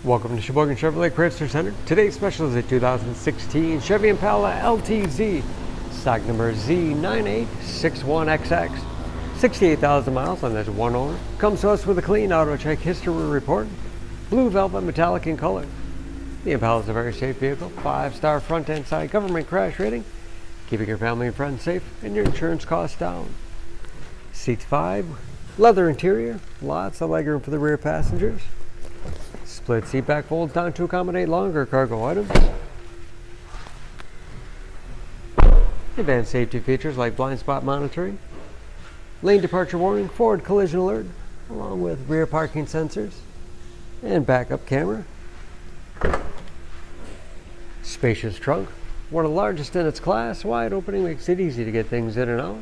Welcome to Sheboygan Chevrolet Chrysler Center. Today's special is a 2016 Chevy Impala LTZ, stock number Z9861XX. 68,000 miles on this one owner. Comes to us with a clean auto check history report. Blue velvet metallic in color. The Impala is a very safe vehicle. 5-star front and side government crash rating, keeping your family and friends safe and your insurance costs down. Seats 5, leather interior, lots of legroom for the rear passengers. Split seat back folds down to accommodate longer cargo items. Advanced safety features like blind spot monitoring, lane departure warning, forward collision alert, along with rear parking sensors and backup camera. Spacious trunk, one of the largest in its class. Wide opening makes it easy to get things in and out.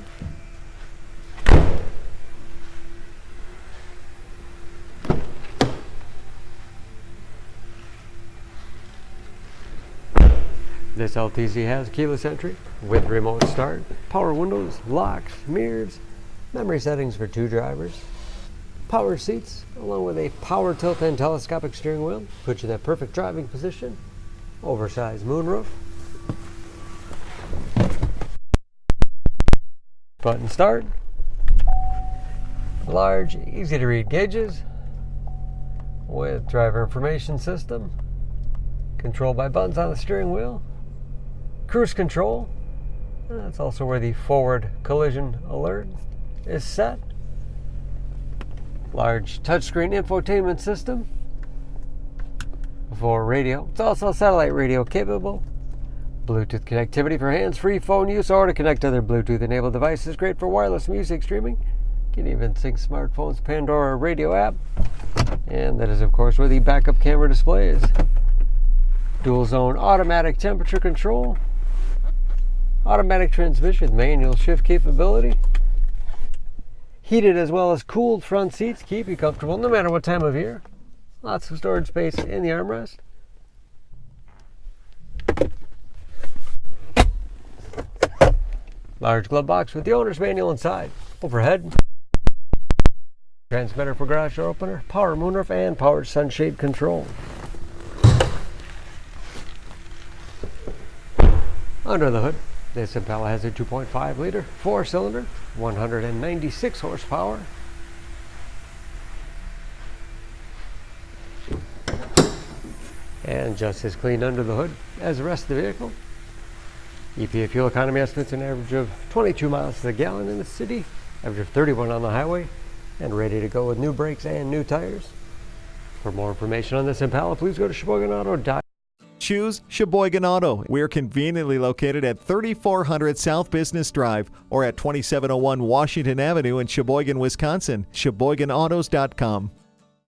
This LTZ has keyless entry with remote start, power windows, locks, mirrors, memory settings for 2 drivers, power seats, along with a power tilt and telescopic steering wheel, puts you in that perfect driving position, oversized moonroof, button start, large, easy to read gauges with driver information system, controlled by buttons on the steering wheel. Cruise control, that's also where the forward collision alert is set. Large touchscreen infotainment system for radio. It's also satellite radio capable. Bluetooth connectivity for hands-free phone use or to connect to other Bluetooth-enabled devices. Great for wireless music streaming. You can even sync smartphones, Pandora radio app. And that is, of course, where the backup camera display is. Dual zone automatic temperature control. Automatic transmission with manual shift capability. Heated as well as cooled front seats keep you comfortable no matter what time of year. Lots of storage space in the armrest. Large glove box with the owner's manual inside. Overhead. Transmitter for garage door opener, power moonroof, and power sunshade control. Under the hood, this Impala has a 2.5-liter 4-cylinder, 196 horsepower. And just as clean under the hood as the rest of the vehicle. EPA fuel economy estimates an average of 22 miles to the gallon in the city, average of 31 on the highway, and ready to go with new brakes and new tires. For more information on this Impala, please go to SheboyganAuto.com. Choose Sheboygan Auto. We're conveniently located at 3400 South Business Drive or at 2701 Washington Avenue in Sheboygan, Wisconsin. SheboyganAutos.com.